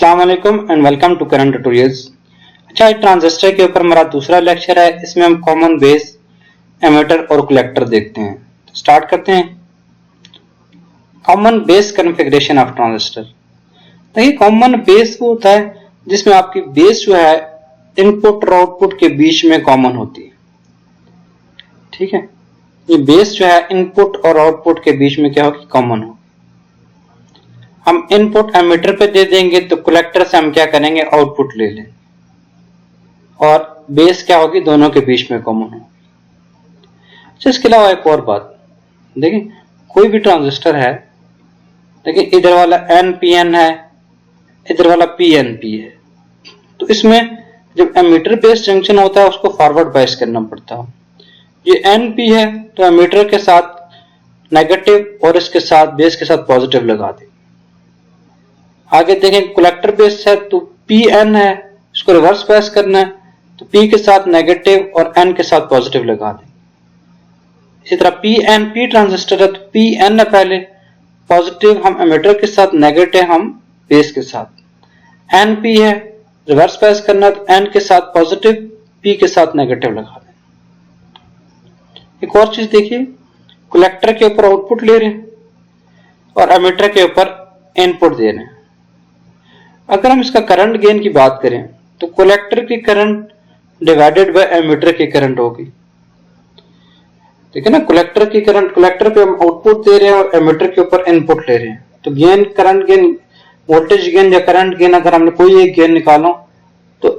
अस्सलाम वालेकुम and welcome to current tutorials. अच्छा, ट्रांजिस्टर के ऊपर हमारा दूसरा लेक्चर है। इसमें हम कॉमन बेस, एमिटर और कलेक्टर देखते हैं। तो स्टार्ट करते हैं। Common base configuration of transistor. देखिए, कॉमन बेस वो होता है जिसमें आपकी बेस जो है इनपुट और आउटपुट के बीच में कॉमन होती है। ठीक है, ये बेस जो है इनपुट और आउटपुट के बीच में क्या होगी, कॉमन हो। हम इनपुट एमिटर पे दे देंगे तो कलेक्टर से हम क्या करेंगे, आउटपुट ले लें और बेस क्या होगी, दोनों के बीच में कॉमन हो। इसके अलावा एक और बात देखिए, कोई भी ट्रांजिस्टर है, देखिए इधर वाला NPN है, इधर वाला PNP है, तो इसमें जब एमिटर बेस जंक्शन होता है उसको फॉरवर्ड बायस करना पड़ता है। ये NP है तो एमिटर के साथ नेगेटिव और इसके साथ बेस के साथ पॉजिटिव लगा दे। आगे देखें, कलेक्टर बेस है तो PN है, इसको रिवर्स बायस करना है तो P के साथ नेगेटिव और N के साथ पॉजिटिव लगा दें। इसी तरह PNP ट्रांजिस्टर है तो PN है पहले पॉजिटिव हम एमिटर के साथ, नेगेटिव हम बेस के साथ। NP है, रिवर्स बायस करना है तो N के साथ पॉजिटिव, P के साथ नेगेटिव लगा दें। एक और चीज देखिए, कलेक्टर के ऊपर आउटपुट ले रहे हैं और एमिटर के ऊपर इनपुट दे रहे हैं। अगर हम इसका करंट गेन की बात करें तो कलेक्टर की करंट डिवाइडेड बाय एमिटर की करंट होगी। ठीक है ना, कलेक्टर की करंट, कलेक्टर पे हम आउटपुट दे रहे हैं और एमिटर के ऊपर इनपुट ले रहे हैं, तो gain, current gain, voltage gain या करंट गेन, अगर हमने कोई एक गेन निकालो तो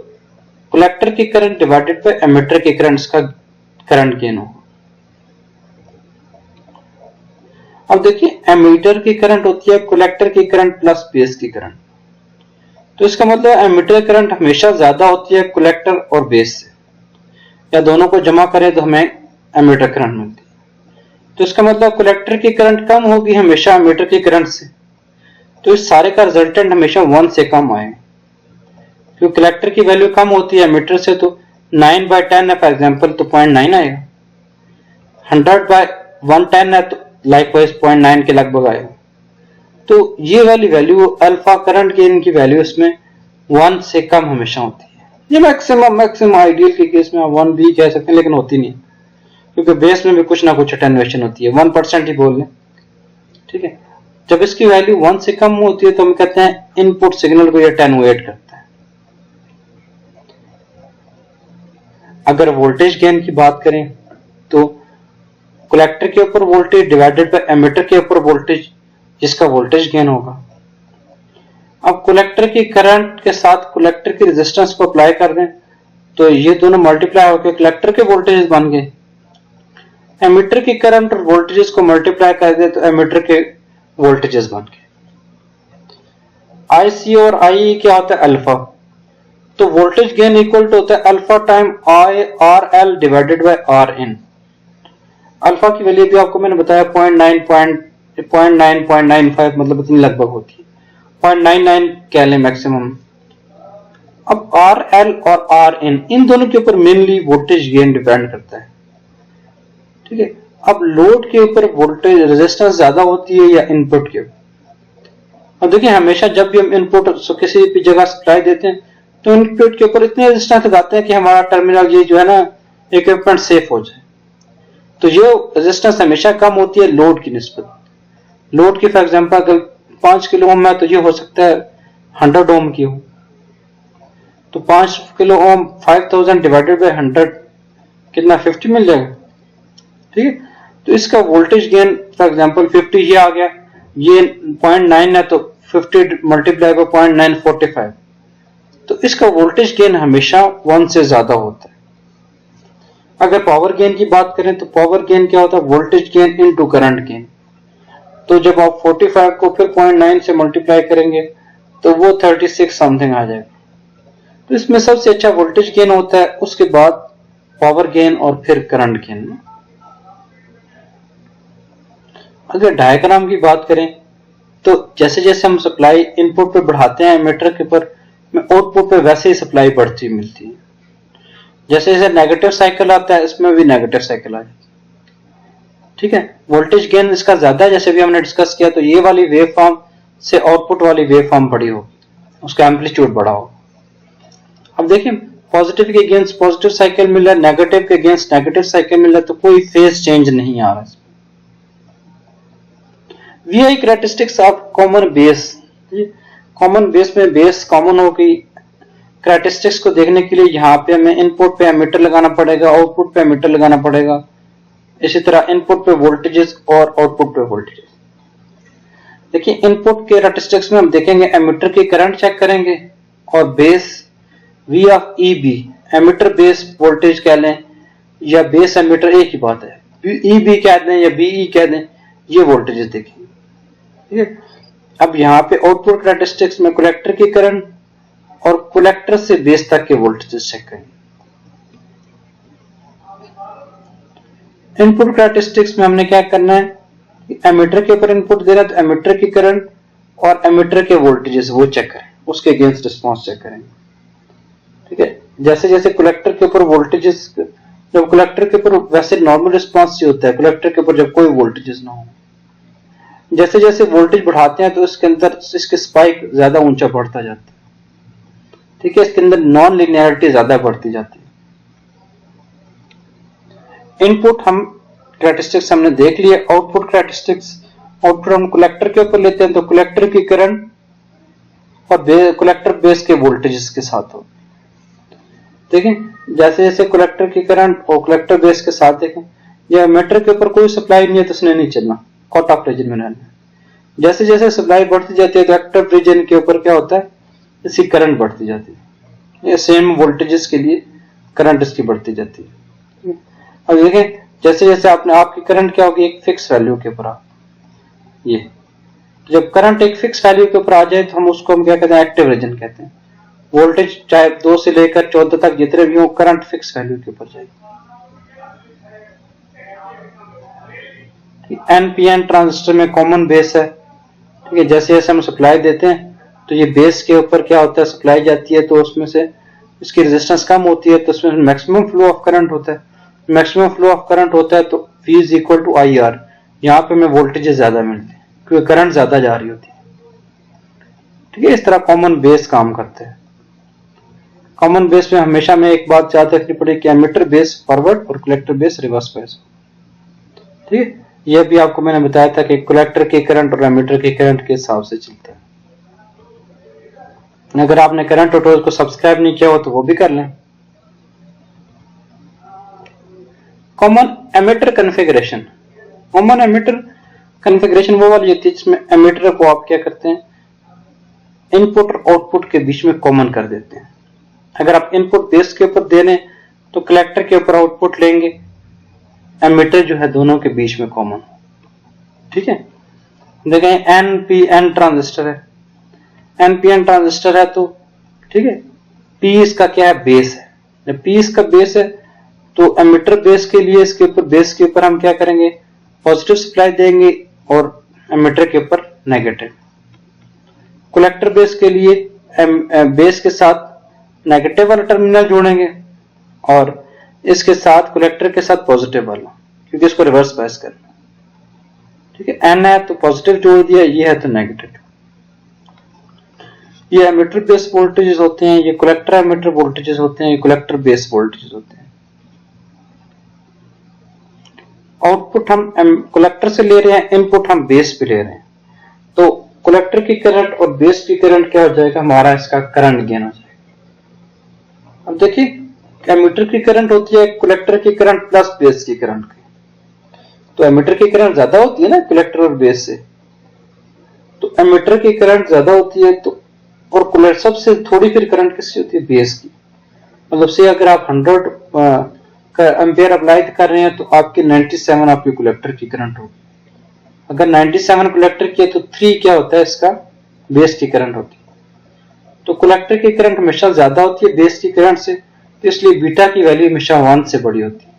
कलेक्टर की करंट डिवाइडेड बाय एमिटर की करंट, इसका करंट गेन होगा। अब देखिए, एमिटर की करंट होती है कलेक्टर की करंट प्लस बेस की करंट, तो इसका मतलब एमिटर करंट हमेशा ज्यादा होती है कलेक्टर और बेस से, या दोनों को जमा करें तो हमें एमिटर करंट मिलती है। तो इसका मतलब कलेक्टर की करंट कम होगी हमेशा एमिटर की करंट से, तो इस सारे का रिजल्टेंट हमेशा 1 से कम आए, क्योंकि कलेक्टर की वैल्यू कम होती है एमिटर से, तो 9/10 है फॉर एग्जाम्पल तो 0.9 आएगा। 100/110 है तो लाइकवाइज 0.9 के लगभग आएगा। तो ये वाली वैल्यू अल्फा करंट गेन की वैल्यू इसमें 1 से कम हमेशा होती है। ये मैक्सिमम आइडियल के केस में 1 भी कह सकते हैं, लेकिन होती नहीं, क्योंकि बेस में भी कुछ ना कुछ अटेन्युएशन होती है, 1% ही बोल लें। ठीक है, जब इसकी वैल्यू 1 से कम होती है तो हम कहते हैं इनपुट सिग्नल को अटेन्युएट करता है। अगर वोल्टेज गेन की बात करें तो कलेक्टर के ऊपर वोल्टेज डिवाइडेड बाय एमिटर के ऊपर वोल्टेज, जिसका वोल्टेज गेन होगा। अब कलेक्टर की करंट के साथ कलेक्टर की रेजिस्टेंस को अप्लाई कर दें तो ये दोनों मल्टीप्लाई होकर कलेक्टर के वोल्टेज बन गए। एमिटर की करंट और वोल्टेजेस को मल्टीप्लाई कर दे तो एमिटर के वोल्टेजेस बन गए। IC और IE क्या होता है, अल्फा, तो वोल्टेज गेन इक्वल टू होता है alpha time RL divided by RN। Alpha की वैल्यू भी आपको मैंने बताया 0.9.95 मतलब इतनी लगभग होती है, 0.99 कह लें मैक्सिमम। अब RL और RN इन दोनों के ऊपर मेनली वोल्टेज गेन डिपेंड करता है। ठीक है, अब लोड के ऊपर वोल्टेज रेजिस्टेंस ज्यादा होती है या इनपुट के ऊपर। अब देखिए, हमेशा जब भी हम इनपुट किसी भी जगह सप्लाई देते हैं तो इनपुट के ऊपर इतने रेजिस्टेंस लगाते हैं कि हमारा टर्मिनल ये जो है ना इक्विपमेंट सेफ हो जाए, तो ये रेजिस्टेंस हमेशा कम होती है लोड की निस्बत। लोड की फॉर एग्जांपल अगर 5 किलो ओम है तो ये हो सकता है 100 ओम की हो, तो 5 किलो ओम 5000 डिवाइडेड बाय 100 कितना, 50 मिल जाएगा। ठीक है, तो इसका वोल्टेज गेन फॉर एग्जांपल 50 ये आ गया, ये 0.9 है तो 50 मल्टीप्लाई बाय 0.945, तो इसका वोल्टेज गेन हमेशा 1 से ज्यादा होता है। अगर पावर गेन की बात करें तो पावर गेन क्या होता है, voltage gain into current gain, तो जब आप 45 को फिर 0.9 से मल्टीप्लाई करेंगे तो वो 36 समथिंग आ जाएगा। तो इसमें सबसे अच्छा वोल्टेज गेन होता है, उसके बाद पावर गेन और फिर करंट गेन। अगर डायग्राम की बात करें तो जैसे जैसे हम सप्लाई इनपुट पे बढ़ाते हैं एमिटर के ऊपर में, आउटपुट पे वैसे ही सप्लाई बढ़ती मिलती है। जैसे जैसे नेगेटिव साइकिल आता है इसमें भी नेगेटिव साइकिल आ जाती है। ठीक है, वोल्टेज गेन इसका ज्यादा है, जैसे भी हमने डिस्कस किया, तो ये वाली वेव फॉर्म से आउटपुट वाली वेव फॉर्म बड़ी होगी। उसका एम्पलीट्यूड बड़ा हो। अब देखिए पॉजिटिव के अगेंस्ट पॉजिटिव साइकिल मिल रहा है, नेगेटिव के अगेंस्ट नेगेटिव साइकिल मिल रहा है, तो कोई फेज चेंज नहीं आ रहा है। VI characteristics of common base, common base में बेस कॉमन हो गई। कैरेक्टरिस्टिक्स को देखने के लिए यहाँ पे हमें इनपुट पे एमीटर लगाना पड़ेगा, आउटपुट पे एमीटर लगाना पड़ेगा। इसी तरह इनपुट पे वोल्टेजेस और आउटपुट पे वोल्टेजेस। देखिए इनपुट के कैरेक्टरिस्टिक्स में हम देखेंगे एमीटर की करंट चेक करेंगे और base V of EB, emitter base voltage कह लें या बेस एमीटर एक ही बात है, EB कह दें या BE कह दें, ये वोल्टेजेस देखेंगे। ठीक है, अब यहाँ पे आउटपुट कैरेक्टरिस्टिक्स में कलेक्टर की करंट और कलेक्टर से बेस तक के वोल्टेजेस चेक करेंगे। इनपुट कैरेक्टरिस्टिक्स में हमने क्या करना है, एमीटर के ऊपर इनपुट दे रहा है तो एमीटर की करंट और एमीटर के वोल्टेजेस वो चेक करें, उसके अगेंस्ट रिस्पांस चेक करेंगे। ठीक है, जैसे जैसे कलेक्टर के ऊपर वोल्टेजेस, जब कलेक्टर के ऊपर वैसे नॉर्मल रिस्पांस ही होता है, कलेक्टर के ऊपर जब कोई वोल्टेजेस ना हो, जैसे जैसे वोल्टेज बढ़ाते हैं तो इसके अंदर इसके स्पाइक ज्यादा ऊंचा बढ़ता जाता है। ठीक है, इसके अंदर नॉन लिनियरिटी ज्यादा बढ़ती जाती है। इनपुट हम कैरेक्टरिस्टिक्स हमने देख लिए, आउटपुट कैरेक्टरिस्टिक्स, आउटपुट हम कलेक्टर के ऊपर लेते हैं तो कलेक्टर की करंट और कलेक्टर बेस के वोल्टेजेस के साथ हो। देखें जैसे जैसे कलेक्टर की करंट और कलेक्टर बेस के साथ देखें, यह एमीटर के ऊपर कोई सप्लाई नहीं है तो इसने नहीं चलना, कट ऑफ रीजन में रहना। जैसे जैसे सप्लाई बढ़ती जाती है कलेक्टर रीजन के ऊपर क्या होता है, इसकी करंट बढ़ती जाती है। ये सेम वोल्टेजेस के लिए करंट इसकी बढ़ती जाती है। अब देखें जैसे जैसे आपकी करंट क्या होगी, एक फिक्स वैल्यू के ऊपर ये जब करंट एक फिक्स वैल्यू के ऊपर आ जाए तो हम क्या कहते हैं, एक्टिव रीजन कहते हैं। वोल्टेज चाहे 2 से लेकर 14 तक जितने भी हो, करंट फिक्स वैल्यू के ऊपर जाएगी। NPN ट्रांजिस्टर में कॉमन बेस है। ठीक है, जैसे जैसे हम सप्लाई देते हैं तो ये बेस के ऊपर क्या होता है, सप्लाई जाती है तो उसमें से इसकी रेजिस्टेंस कम होती है तो उसमें मैक्सिमम फ्लो ऑफ करंट होता है। मैक्सिमम फ्लो ऑफ करंट होता है तो V is equal to IR, यहाँ पे हमें वोल्टेजेस ज्यादा मिलते हैं क्योंकि करंट ज्यादा जा रही होती है। ठीक है, इस तरह कॉमन बेस काम करते हैं। कॉमन बेस में हमेशा में एक बात याद रखनी पड़ेगी कि एमीटर बेस फॉरवर्ड और कलेक्टर बेस रिवर्स बेस। ठीक है, यह भी आपको मैंने बताया था कि कलेक्टर की करंट और एमीटर की करंट के हिसाब से चलता है। अगर आपने करंट ट्यूटोरियल को सब्सक्राइब नहीं किया हो तो वो भी कर लें। Common ammeter configuration, common ammeter configuration वो वाली होती है जिसमें एमीटर को आप क्या करते हैं, इनपुट और आउटपुट के बीच में कॉमन कर देते हैं। अगर आप इनपुट बेस के ऊपर दे लें तो कलेक्टर के ऊपर आउटपुट लेंगे, एमीटर जो है दोनों के बीच में कॉमन। ठीक है, देखें NPN ट्रांजिस्टर है, NPN ट्रांजिस्टर है तो ठीक है, P इसका क्या है, बेस है। जब P इसका बेस है तो एमीटर बेस के लिए इसके ऊपर बेस के ऊपर हम क्या करेंगे, पॉजिटिव सप्लाई देंगे और एमीटर के ऊपर नेगेटिव। कलेक्टर बेस के लिए बेस के साथ नेगेटिव वाला टर्मिनल जोड़ेंगे और इसके साथ कलेक्टर के साथ पॉजिटिव वाला, क्योंकि इसको रिवर्स बायस करना। ठीक है, N है तो पॉजिटिव जोड़ दिया, ये है तो नेगेटिव। ये एमीटर बेस वोल्टेजेस होते हैं, ये कलेक्टर एमीटर वोल्टेजेस होते हैं, ये कलेक्टर बेस वोल्टेजेस होते हैं। आउटपुट हम कलेक्टर से ले रहे हैं, इनपुट हम बेस पे ले रहे हैं, तो कलेक्टर की करंट और बेस की करंट क्या हो जाएगा, हमारा इसका करंट गेन हो जाएगा। अब देखिए एमीटर की करंट होती है कलेक्टर की करंट प्लस बेस की करंट की, तो एमीटर की करंट ज्यादा होती है ना कलेक्टर और बेस से, तो एमीटर की करंट ज्यादा होती है तो और कलेक्टर सबसे थोड़ी फिर करंट किसकी होती है, बेस की। मतलब से अगर आप 100 एम्पियर अप्लाई कर रहे हैं तो आपकी 97 आपकी कलेक्टर की करंट होगी। अगर 97 कलेक्टर की है तो 3 क्या होता है, इसका बेस की करंट होती है। तो कलेक्टर की करंट हमेशा ज्यादा होती है बेस की करंट से, तो इसलिए बीटा की वैल्यू हमेशा 1 से बड़ी होती है।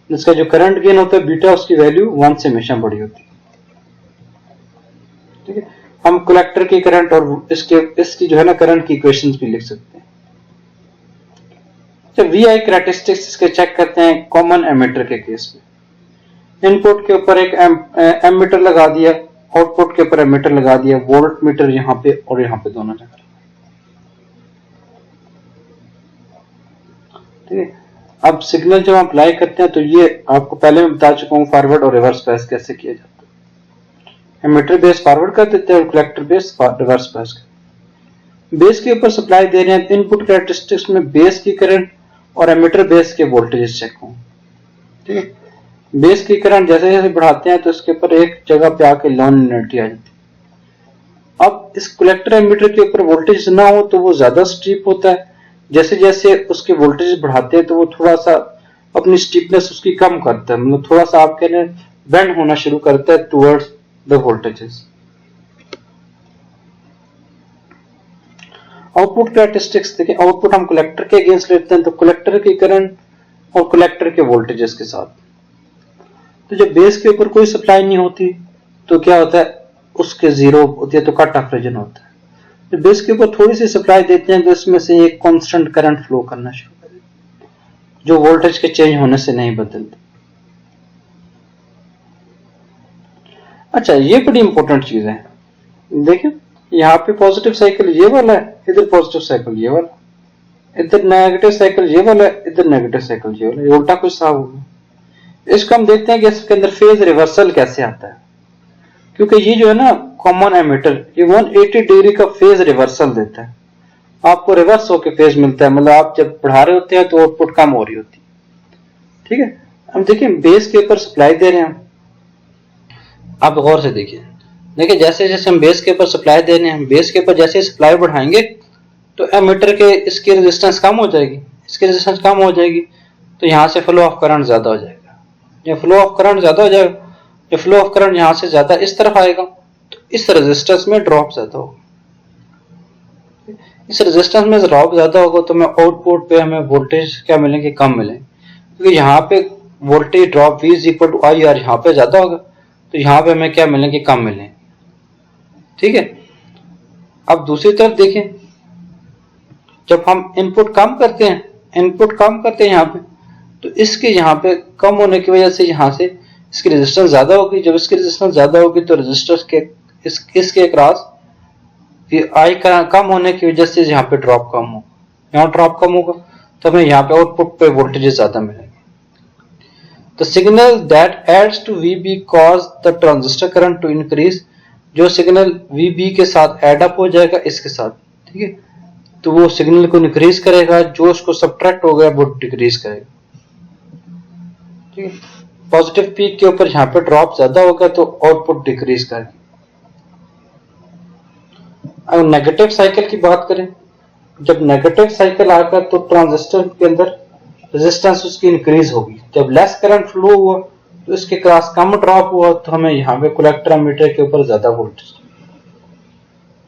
इसका जो करंट गेन होता है बीटा, उसकी वैल्यू 1 से हमेशा बड़ी होती है। ठीक है, हम कलेक्टर की करंट और इसकी जो है ना करंट की इक्वेशंस भी लिख सकते हैं। जब VI कैरेक्टरिस्टिक्स इसके चेक करते हैं कॉमन एमीटर के केस में, इनपुट के ऊपर एक एमीटर लगा दिया, आउटपुट के ऊपर एमीटर लगा दिया, वोल्ट मीटर यहाँ पे और यहाँ पे दोनों जगह। ठीक है। अब सिग्नल जब हम अप्लाई करते हैं तो ये आपको पहले मैं बता चुका हूँ फॉरवर्ड और रिवर्स बायस कैसे किया जाता है। एमिटर बेस फॉरवर्ड कर देते हैं और collector base reverse bias. Base के ऊपर सप्लाई दे रहे हैं तो इनपुट कैरेक्टरिस्टिक्स में बेस की करंट और एमिटर बेस के वोल्टेज चेक हों। ठीक है, बेस की करंट जैसे जैसे बढ़ाते हैं तो इसके ऊपर एक जगह पे आके नॉन यूनिटी आ जाती है। अब इस कलेक्टर एमिटर के ऊपर वोल्टेज ना हो तो वो ज्यादा स्ट्रिप होता है, जैसे जैसे उसके वोल्टेज बढ़ाते हैं तो वो थोड़ा सा अपनी स्टीपनेस उसकी कम करता है, मतलब थोड़ा सा आप कह रहे हैं बेंड होना शुरू करता है towards the voltages. Output characteristics देखें, आउटपुट हम कलेक्टर के अगेंस्ट लेते हैं तो कलेक्टर की करंट और कलेक्टर के वोल्टेजेस के साथ। तो जब बेस के ऊपर कोई सप्लाई नहीं होती तो क्या होता है, उसके जीरो होती है तो कट ऑफ रीजन होता है। जब बेस के ऊपर थोड़ी सी सप्लाई देते हैं तो इसमें से एक कांस्टेंट करंट फ्लो करना शुरू कर देता है जो वोल्टेज के चेंज होने से नहीं बदलती। अच्छा, ये बड़ी इंपॉर्टेंट चीज है। देखिए यहाँ पे पॉजिटिव साइकिल ये वाला है, इधर पॉजिटिव साइकिल ये वाला, इधर नेगेटिव साइकिल ये वाला है, इधर नेगेटिव साइकिल ये वाला, ये उल्टा कुछ सा होगा। इसको हम देखते हैं कि इसके अंदर फेज रिवर्सल कैसे आता है, क्योंकि ये जो है ना कॉमन एमिटर ये 180 डिग्री का फेज रिवर्सल देता है, आपको रिवर्स होकर फेज मिलता है, मतलब आप जब बढ़ा रहे होते हैं तो आउटपुट कम हो रही होती है। ठीक है, हम देखिए बेस के ऊपर सप्लाई दे रहे हैं, आप गौर से देखिए जैसे जैसे हम बेस के ऊपर सप्लाई दे रहे हैं, बेस के ऊपर जैसे सप्लाई बढ़ाएंगे तो एमिटर के इसकी रेजिस्टेंस कम हो जाएगी, इसकी रेजिस्टेंस कम हो जाएगी तो यहाँ से फ्लो ऑफ करंट ज्यादा हो जाएगा। जब फ्लो ऑफ करंट ज्यादा हो जाएगा, जब फ्लो ऑफ करंट यहाँ से ज्यादा इस तरफ आएगा तो इस रेजिस्टेंस में ड्रॉप ज्यादा होगा। इस रेजिस्टेंस में ड्रॉप ज्यादा होगा तो हमें आउटपुट पे हमें वोल्टेज क्या मिलेंगे, कम मिलेंगे, क्योंकि यहाँ पे voltage drop V is equal to I R यहाँ पे ज्यादा होगा तो यहाँ पे हमें क्या मिलेंगे, कम मिलेंगे। ठीक है, अब दूसरी तरफ देखें, जब हम इनपुट कम करते हैं यहाँ पे तो इसके यहाँ पे कम होने की वजह से यहाँ से इसकी रेजिस्टेंस ज्यादा होगी। जब इसकी रेजिस्टेंस ज्यादा होगी तो रेजिस्टेंस के इसके क्रॉस आई का कम होने की वजह से यहाँ पे ड्रॉप कम होगा, यहाँ ड्रॉप कम होगा तो हमें यहाँ पे आउटपुट पे वोल्टेज ज्यादा मिलेंगे। The signal that adds to VB cause the transistor current to increase, जो सिग्नल VB के साथ एड अप हो जाएगा इसके साथ, ठीक है, तो वो सिग्नल को इंक्रीज करेगा, जो उसको सब्ट्रैक्ट हो गया वो डिक्रीज करेगा। ठीक है, पॉजिटिव पीक के ऊपर यहाँ पे ड्रॉप ज्यादा होगा तो आउटपुट डिक्रीज करेगा। अब नेगेटिव साइकिल की बात करें, जब नेगेटिव साइकिल आएगा तो ट्रांजिस्टर के अंदर रेजिस्टेंस उसकी इंक्रीज होगी। जब लेस करंट फ्लो हुआ तो इसके क्रॉस कम ड्रॉप हुआ तो हमें यहाँ पे कलेक्टर एमिटर के ऊपर ज्यादा वोल्टेज।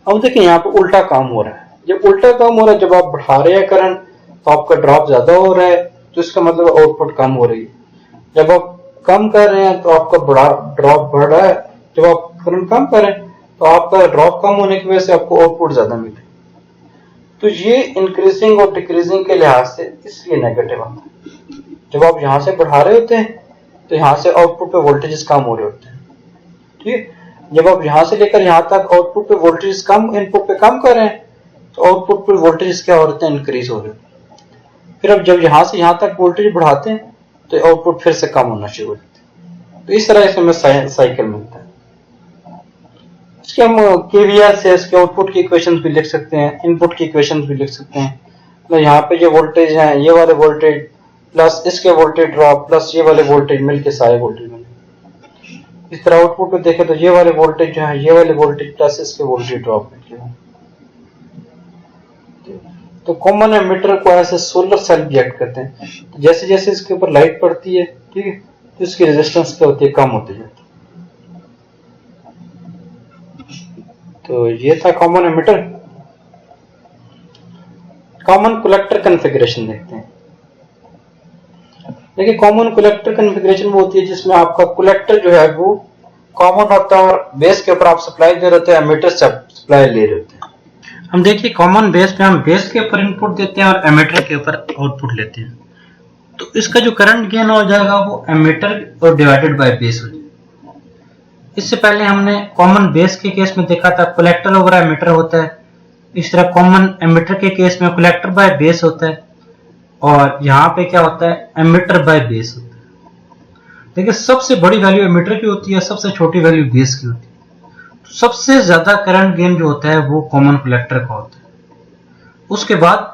अब देखिए यहाँ पे उल्टा काम हो रहा है। जब उल्टा काम हो रहा है, जब आप बढ़ा रहे हैं करंट तो आपका ड्रॉप ज्यादा हो रहा है तो इसका मतलब आउटपुट कम हो रही है। जब आप कम कर रहे हैं तो आपका बड़ा ड्रॉप बढ़ रहा है, जब आप करंट कम कर रहे हैं तो आपका ड्रॉप कम होने की वजह से आपको आउटपुट ज्यादा मिले। तो ये इंक्रीजिंग और डिक्रीजिंग के लिहाज से इसलिए नेगेटिव आता है। जब आप यहाँ से बढ़ा रहे होते हैं तो यहाँ से आउटपुट पे वोल्टेजेस कम हो रहे होते हैं। ठीक है, जब आप यहाँ से लेकर यहाँ तक आउटपुट पे वोल्टेज कम इनपुट पे कम कर रहे हैं तो आउटपुट पे वोल्टेज क्या हो रहे हैं, इंक्रीज हो रहे हैं। फिर अब जब यहाँ से यहाँ तक वोल्टेज बढ़ाते हैं तो आउटपुट फिर से कम होना शुरू हो जाता है। तो इस तरह से हमें साइकिल मिलता है। इसके हम केवीआर से इसके आउटपुट की इक्वेशंस भी लिख सकते हैं, इनपुट की इक्वेशंस भी लिख सकते हैं। मतलब यहाँ पे जो वोल्टेज है ये वाले वोल्टेज प्लस इसके वोल्टेज ड्रॉप प्लस ये वाले वोल्टेज मिलके सारे वोल्टेज मिले। इस तरह आउटपुट पे देखें तो ये वाले वोल्टेज जो है ये वाले वोल्टेज प्लस इसके वोल्टेज ड्रॉप मिलके। तो कॉमन एमिटर को ऐसे सोलर सेल भी एक्ट करते हैं। तो जैसे जैसे इसके ऊपर लाइट पड़ती है, ठीक है, तो इसकी रेजिस्टेंस क्या होती है, कम होती जाती है। तो ये था common emitter. Common collector configuration देखते हैं। देखिए कॉमन कलेक्टर कॉन्फ़िगरेशन वो होती है जिसमें आपका कलेक्टर जो है वो कॉमन होता है और बेस के ऊपर आप सप्लाई दे रहे होते हैं, एमिटर से सप्लाई ले रहे होते हैं। हम देखिए कॉमन बेस पे हम बेस के ऊपर इनपुट देते हैं और एमिटर के ऊपर आउटपुट लेते हैं। तो इसका जो करंट गेन हो जाएगा वो एमिटर और डिवाइडेड बाय बेस हो जाएगा। इससे पहले हमने कॉमन बेस के केस में देखा था कलेक्टर ओवर एमिटर होता है। इस तरह कॉमन एमिटर के केस में कलेक्टर बाय बेस होता है। और यहाँ पे क्या होता है, एमिटर बाय बेस होता है। देखिए सबसे बड़ी वैल्यू एमिटर की होती है, सबसे छोटी वैल्यू बेस की होती है। तो सबसे ज्यादा करंट गेन जो होता है वो कॉमन कलेक्टर का होता है। उसके बाद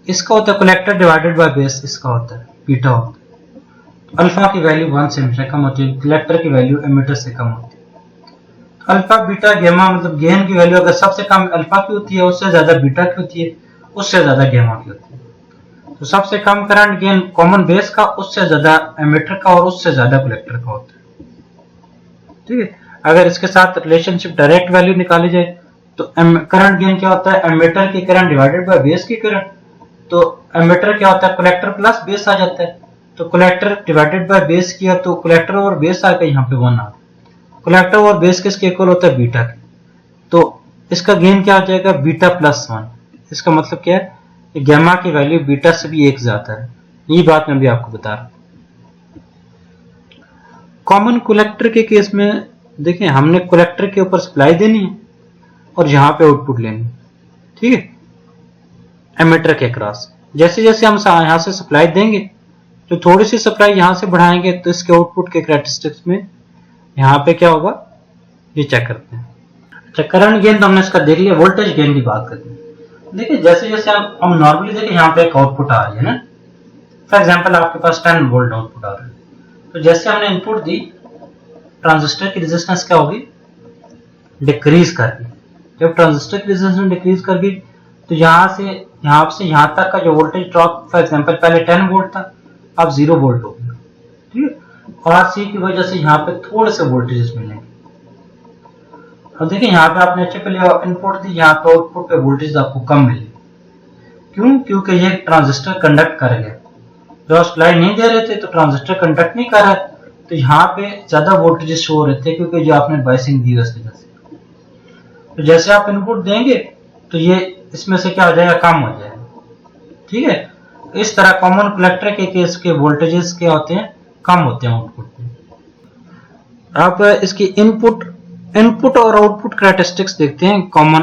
इसका होता है कलेक्टर डिवाइडेड बाय बेस, इसका होता है बीटा होता है। अल्फा की वैल्यू 1 से हमेशा कम होती है, कलेक्टर की वैल्यू एमिटर से कम होती है। अल्फा बीटा गेमा मतलब गेन की वैल्यू अगर सबसे कम अल्फा की होती है, उससे ज्यादा बीटा की होती है, उससे ज्यादा गेमा की होती है। तो सबसे कम करंट गेन कॉमन बेस का, उससे ज्यादा एमिटर का और उससे ज्यादा कलेक्टर का होता है। ठीक है, अगर इसके साथ रिलेशनशिप डायरेक्ट वैल्यू निकाली जाए तो करंट गेन क्या होता है, एमिटर की करंट डिवाइडेड बाय बेस की करंट। तो एमिटर क्या होता है, कलेक्टर प्लस बेस आ जाता है। तो कलेक्टर डिवाइडेड बाय बेस किया तो कलेक्टर और बेस आ गया, यहाँ पे 1 आ गया। कलेक्टर और बेस किसके इक्वल होता है, बीटा के। तो इसका गेन क्या हो जाएगा, बीटा प्लस 1। इसका मतलब क्या है, गैमा की वैल्यू बीटा से भी 1 ज्यादा है। ये बात मैं भी आपको बता रहा हूं। कॉमन कलेक्टर के केस में देखिए, हमने कलेक्टर के ऊपर सप्लाई देनी है और यहां पे आउटपुट लेनी है। ठीक है, एमिटर के क्रॉस जैसे जैसे हम यहां से सप्लाई देंगे, तो थोड़ी सी सप्लाई यहां से बढ़ाएंगे तो इसके आउटपुट के कैरेक्टरिस्टिक्स में यहां पे क्या होगा, ये चेक करते हैं। अच्छा, करंट गेन तो हमने इसका देख लिया, वोल्टेज गेन की बात करते हैं। देखिए जैसे जैसे हम नॉर्मली देखिए यहाँ पे एक आउटपुट आ रही है ना, फॉर एग्जांपल आपके पास 10 वोल्ट आउटपुट आ रहा है। तो जैसे हमने इनपुट दी, ट्रांजिस्टर की रेजिस्टेंस क्या होगी, डिक्रीज कर दी। जब ट्रांजिस्टर की रेजिस्टेंस डिक्रीज कर दी तो यहाँ से यहाँ तक का जो वोल्टेज ड्रॉप, फॉर एग्जांपल पहले 10 वोल्ट था, अब 0 वोल्ट हो गया। ठीक है, और सी की वजह से यहाँ पे थोड़े से वोल्टेजेस मिलेंगे। अब देखिए यहाँ पे आपने अच्छे पहले इनपुट दी, यहाँ पे आउटपुट पे वोल्टेज आपको कम मिले। क्यों, क्योंकि ये ट्रांजिस्टर कंडक्ट कर गया। जब सप्लाई नहीं दे रहे थे तो ट्रांजिस्टर कंडक्ट नहीं कर रहा है, तो यहाँ पे ज्यादा वोल्टेज शो हो रहे थे, क्योंकि जो आपने बायसिंग दी उस वजह से। तो जैसे आप इनपुट देंगे तो ये इसमें से क्या हो जाएगा, कम हो जाएगा। ठीक है, इस तरह कॉमन कलेक्टर के केस के वोल्टेजेस क्या होते हैं, कम होते हैं आउटपुट में। आप इसकी इनपुट और आउटपुट कैरेक्टरिस्टिक्स देखते हैं कॉमन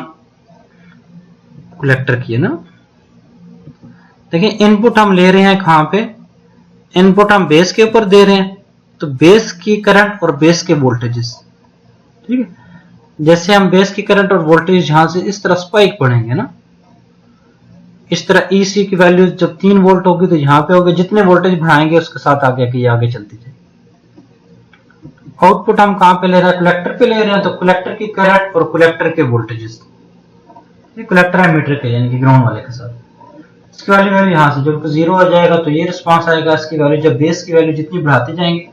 कलेक्टर की, है ना। देखिए इनपुट हम ले रहे हैं कहां पे, इनपुट हम बेस के ऊपर दे रहे हैं, तो बेस की करंट और बेस के वोल्टेजेस। ठीक है, जैसे हम बेस की करंट और वोल्टेज यहां से इस तरह स्पाइक बढ़ेंगे ना, इस तरह ईसी की वैल्यू जब 3 वोल्ट होगी तो यहाँ पे होगी, जितने वोल्टेज बढ़ाएंगे उसके साथ आगे चलती जाएगी। आउटपुट हम कहां पे ले रहे हैं, कलेक्टर पे ले रहे हैं, तो कलेक्टर की करंट और कलेक्टर के वोल्टेजेस, ये कलेक्टर एमिटर के यानी कि ग्राउंड वाले के साथ, इसकी वैल्यू यहाँ से जब 0 हो जाएगा तो ये रिस्पांस आएगा। इसकी वैल्यू जब बेस की वैल्यू जितनी बढ़ाते जाएंगे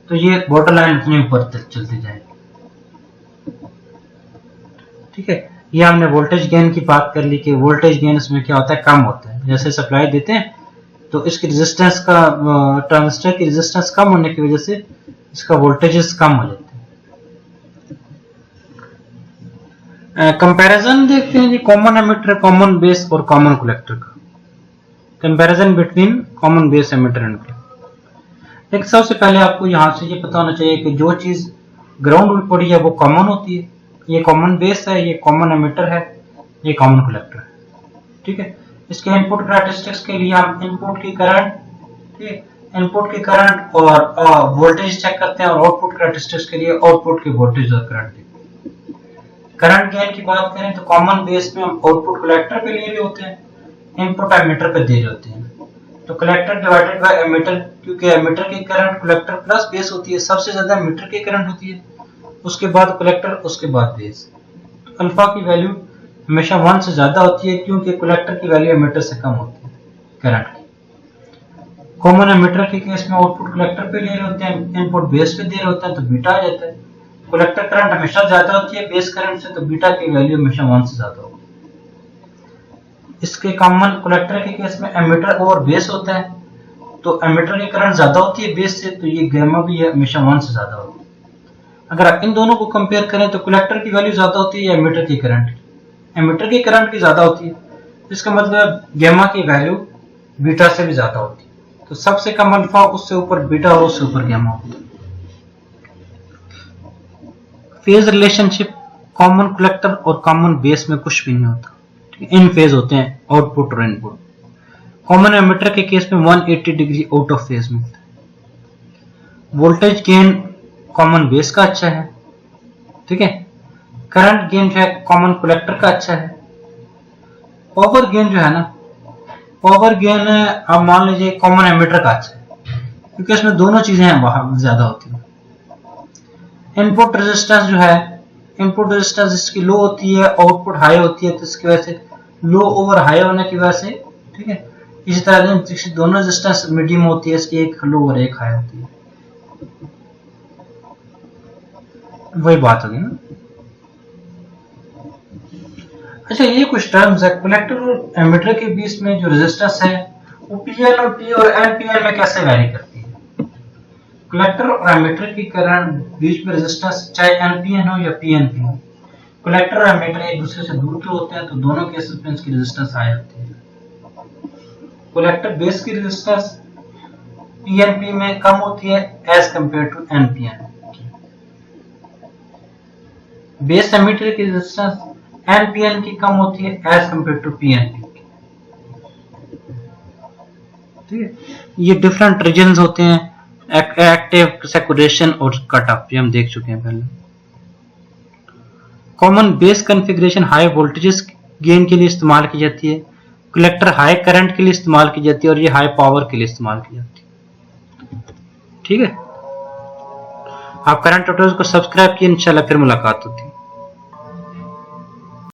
तो ये बॉर्डर लाइन उतनी ऊपर चलती जाएगी। ठीक है, ये हमने वोल्टेज गेन की बात कर ली कि वोल्टेज गेन इसमें क्या होता है, कम होता है। जैसे सप्लाई देते हैं तो इसकी रेजिस्टेंस का, ट्रांजिस्टर की रेजिस्टेंस कम होने की वजह से इसका वोल्टेजेस कम हो जाते हैं। कंपैरिजन देखते हैं जी, कॉमन एमिटर, कॉमन बेस और कॉमन कलेक्टर का comparison between common base emitter and collector. एक सबसे पहले आपको यहां से ये पता होना चाहिए कि जो चीज ग्राउंड में पड़ी है वो कॉमन होती है। ये कॉमन बेस है, ये कॉमन एमिटर है, ये कॉमन कलेक्टर है। ठीक है, इसके इनपुट कैरेक्टरिस्टिक्स के लिए हम इनपुट की करंट, इनपुट की करंट और वोल्टेज चेक करते हैं, और आउटपुट कैरेक्टरिस्टिक्स के लिए आउटपुट की वोल्टेज और करंट देखते हैं। करंट गेन की बात करें तो कॉमन बेस में हम आउटपुट कलेक्टर पे ले रहे होते हैं, इनपुट एमिटर पे दे रहे होते हैं। तो कलेक्टर डिवाइडेड बाय एमिटर, क्योंकि एमिटर की करंट कलेक्टर प्लस बेस होती है, सबसे ज्यादा एमिटर की करंट होती है, उसके बाद कलेक्टर, उसके बाद बेस। तो अल्फा की वैल्यू हमेशा 1 से ज्यादा होती है, क्योंकि कलेक्टर की वैल्यू एमिटर से कम होती है करंट की। कॉमन एमिटर के केस में आउटपुट कलेक्टर पे ले रहे होते हैं, इनपुट बेस पे दे रहे होते हैं, तो बीटा आ जाता है। कलेक्टर करंट हमेशा ज्यादा होती है बेस करंट से, तो बीटा की वैल्यू हमेशा 1 से ज्यादा होगी। इसके कॉमन कलेक्टर के केस में एमिटर और बेस होता है, तो एमिटर की करंट ज्यादा होती है बेस से, तो ये गामा भी हमेशा 1 से ज्यादा होती है। अगर आप इन दोनों को कंपेयर करें तो कलेक्टर की वैल्यू ज्यादा होती है या एमिटर की करंट की, एमिटर की करंट की ज्यादा होती है। इसका मतलब गामा की वैल्यू बीटा से भी ज्यादा होती है। तो सबसे कम अल्फा, उससे ऊपर बीटा और उससे ऊपर गामा होता है। फेज रिलेशनशिप कॉमन कलेक्टर और कॉमन बेस में कुछ भी नहीं होता, इन फेज होते हैं आउटपुट और इनपुट। कॉमन एमिटर के केस में 180 डिग्री आउट ऑफ फेज में होता है। वोल्टेज गेन कॉमन बेस का अच्छा है, ठीक है। करंट गेन जो है कॉमन कलेक्टर का अच्छा है। पावर गेन जो है ना, पावर गेन आप मान लीजिए कॉमन एमिटर का अच्छा है, क्योंकि इसमें दोनों चीजें हैं ज्यादा होती है। इनपुट रेजिस्टेंस जो है, इनपुट रेजिस्टेंस इसकी लो होती है, आउटपुट हाई होती है, तो इसकी वजह से लो ओवर हाई होने की वजह से, ठीक है। इसी तरह दोनों रेजिस्टेंस मीडियम होती है, इसकी एक लो और एक हाई होती है। वही बात होगी ना। अच्छा, ये कुछ टर्म्स है कलेक्टर और एमिटर के बीच में जो रेजिस्टेंस है वो पीएन और पी और एनपीएन में कैसे वैरी करती है। कलेक्टर और एमिटर की करंट बीच में रेजिस्टेंस चाहे एनपीएन हो या पीएनपी हो, कलेक्टर और एमिटर एक दूसरे से दूर के होते हैं तो दोनों केसेस में इसकी रेजिस्टेंस हाई होती है। कलेक्टर बेस की रेजिस्टेंस पीएनपी में कम होती है as compare to NPN. Base emitter की रेजिस्टेंस एनपीएन की कम होती है एज कंपेयर टू पीएनपी। ठीक है, ये डिफरेंट रीजन्स होते हैं, एक्टिव, सैचुरेशन और कट ऑफ, ये हम देख चुके हैं पहले। Common base configuration high voltages gain के लिए इस्तेमाल की जाती है, कलेक्टर हाई करंट के लिए इस्तेमाल की जाती है और ये हाई पावर के लिए इस्तेमाल की जाती है। ठीक है, आप करंट ट्यूटोरियल्स को सब्सक्राइब किए, इंशाल्लाह फिर मुलाकात होती है।